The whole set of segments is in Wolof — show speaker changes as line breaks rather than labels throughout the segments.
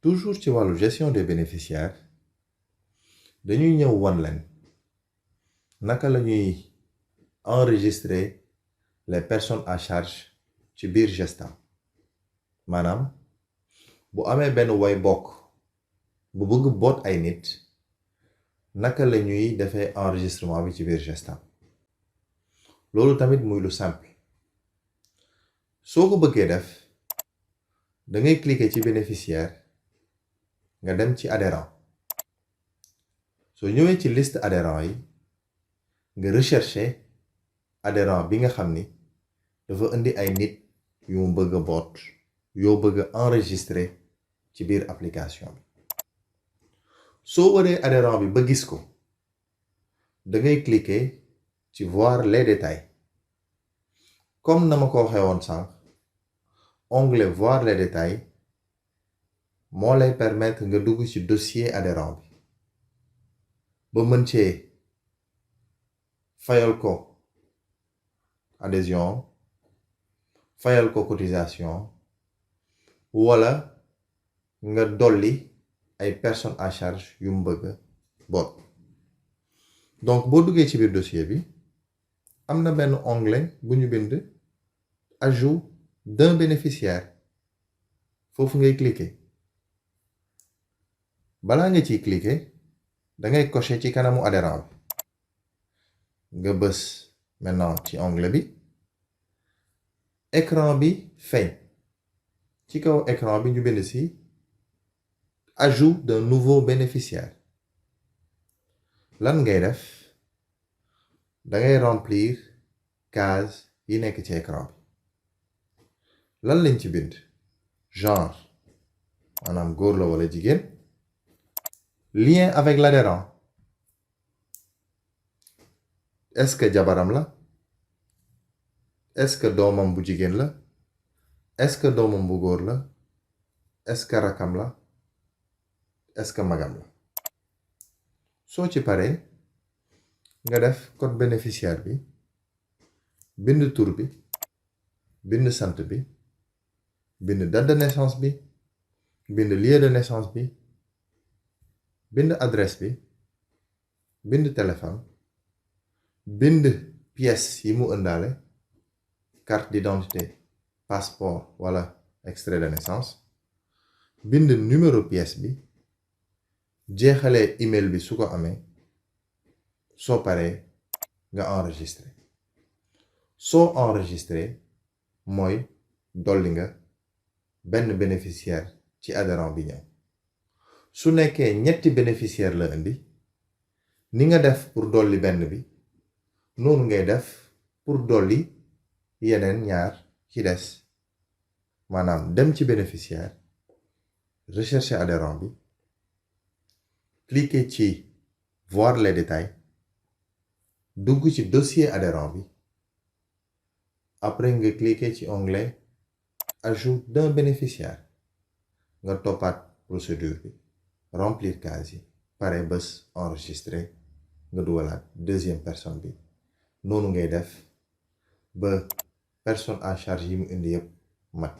toujours ci wàllu gestion des bénéficiaires dañuy ñëw wan leen naka la ñuy enregistrer les personnes à charge ci biir Gestam maanaam bu amee benn way bokk bu bëgg boot ay nit naka la ñuy defee enregistrement bi ci biir Gestam loolu tamit muy lu simple soo ko bëggee def da ngay cliquer ci bénéficiaire nga dem ci adhérent soo ñëwee ci liste adhérent yi nga rechercher adhérent bi nga xam ni dafa indi ay nit yu mu bëgg a boot yoo bëgg a enregistrer ci biir application bi soo waree adhérent bi ba gis ko da ngay cliquer ci voir les détails comme na ma ko waxee woon sànq onglet voir les détails moo lay permettre nga dugg ci dossier adhérent bi ba mën cee fayal ko adhésion fayal ko cotisation wala nga dolli ay personnes à charge yu mu bëgg boot donc boo duggee ci biir dossier bi am na benn onglet bu ñu bind ajout d'un bénéficiaire foofu ngay cliquer balaa nga ciy cliquer da ngay cocher ci kanamu adhérent bi nga bës maintenant ci onglet bi écran bi feeñ ci kaw écran bi ñu bind ci ajout d'un nouveau bénéficiaire lan ngay def da ngay remplir case yi nekk ci écran bi lan lañ ci bind genre maanaam góor la wala jigéen lien avec l'adhérent est-ce que jabaram la est-ce que doomam bu jigéen la est-ce que doomam bu góor la est-ce que rakam la est-ce que magam la soo ci paree nga def code bénéficiaire bi bind tur bi bind sant bi bind date de naissance bi bind lieu de naissance bi bind adresse bi bind téléphone bind pièces yi mu ëndaale carte d'identité passeport wala extrait de naissance bind numéro pièce bi jeexalee email bi su ko amee soo paree nga enregistré soo enregistré mooy dolli nga benn bénéficiaire ci adhérent bi ñëw su nekkee ñetti bénéficiaire la indi ni nga def pour dolli benn bi noonu ngay def pour dolli yeneen ñaar ci des maanaam dem ci bénéficiaire rechercher adhérent bi cliquer ci voir les détails dugg ci dossier adhérent bi après nga cliquer ci onglet ajout d'un bénéficiaire nga toppaat procédure bi remplir case yi pare bés enregistrer nga dugalaat deuxième personne bi noonu ngay def ba personne à charge yi mu indi yëpp mat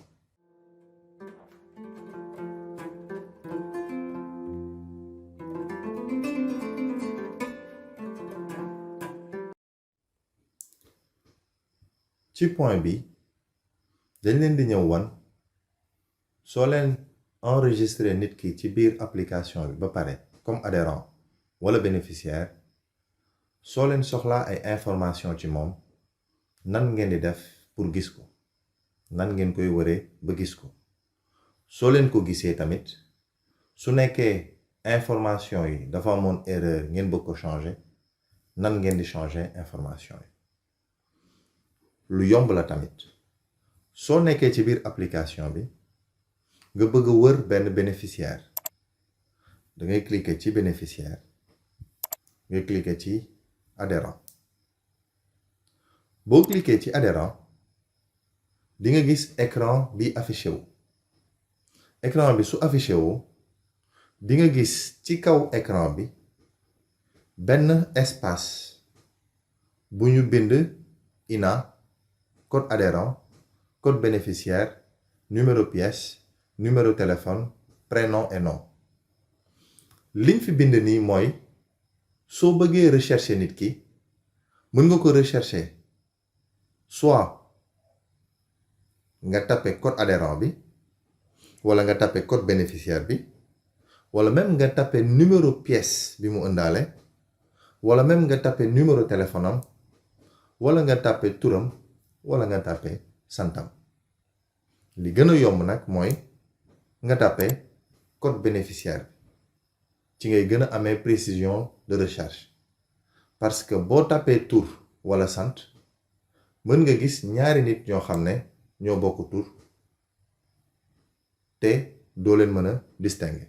ci point bi dañ leen di ñëw wan soo leen enregistrer nit ki ci biir application bi ba pare comme adhérent wala bénéficiaire soo leen soxlaa ay information ci moom nan ngeen di def pour gis ko nan ngeen koy wëree ba gis ko soo leen ko gisee tamit su nekkee information yi dafa amoon erreur ngeen bëgg ko changer nan ngeen di changer information yi lu yomb la tamit soo nekkee ci biir application bi nga bëgg a wër benn bénéficiaire da ngay cliquer ci bénéficiaire nga cliquer ci adhérent boo cliquer ci adhérent di nga gis écran bi affiché wu écran bi su affiché wu di nga gis ci kaw écran bi benn espace bu ñu bind INA code adhérent code bénéficiaire numéro pièce numéro téléphone prénom et nom liñ fi bind nii mooy soo bëggee rechercher nit ki mën nga ko rechercher soit nga taper code adhérent bi wala nga taper code bénéficiaire bi wala même nga taper numéro pièce bi mu ëndaale wala même nga taper numéro téléphone am wala nga taper turam wala nga taper santam li gën a yomb nag mooy nga taper code bénéficiaire bi ci ngay gën a amee précision de recherche parce que boo taper tur wala sant mën nga gis ñaari nit ñoo xam ne ñoo bokk tur te doo leen mën a distinguer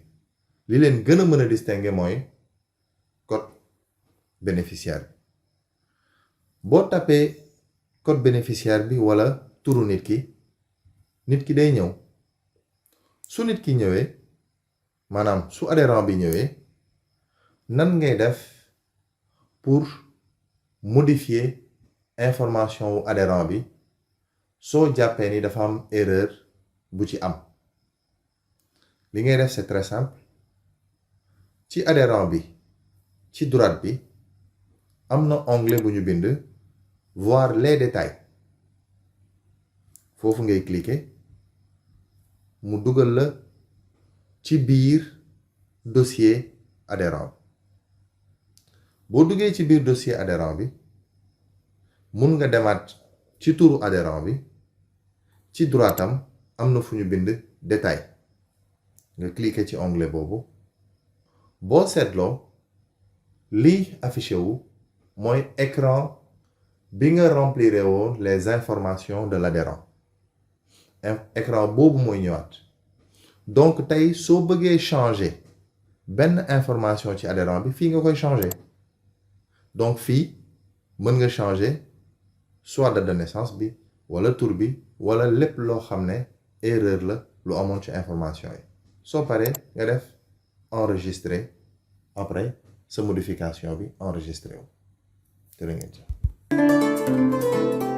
li leen gën a mën a distinguer mooy code bénéficiaire bi boo tapee code bénéficiaire bi wala turu nit ki day ñëw su nit ki ñëwee maanaam su adhérent bi ñëwee nan ngay def pour modifier information wu adhérent bi soo jàppee ni dafa am erreur bu ci am li ngay def c'est très simple ci adhérent bi ci droite bi am na onglet bu ñu bind voir les détails foofu ngay cliquer mu dugal la ci biir dossier adhérent boo duggee ci biir dossier adhérent bi mun nga demaat ci turu adhérent bi ci droitam am na fu ñu bind détail nga cliquer ci onglet boobu boo seetloo lii affiché wu mooy écran bi nga remplir woon les informations de l'adhérent écran boobu mooy ñëwaat donc tey soo bëggee changer benn information ci adhérent bi fii nga koy changer donc fii mën nga changer soit date de naissance bi wala tur bi wala lépp loo xam ne erreur la lu amoon ci information yi soo paree nga def enregistrer après sa modification bi enregistré wu jërë ngeen jëf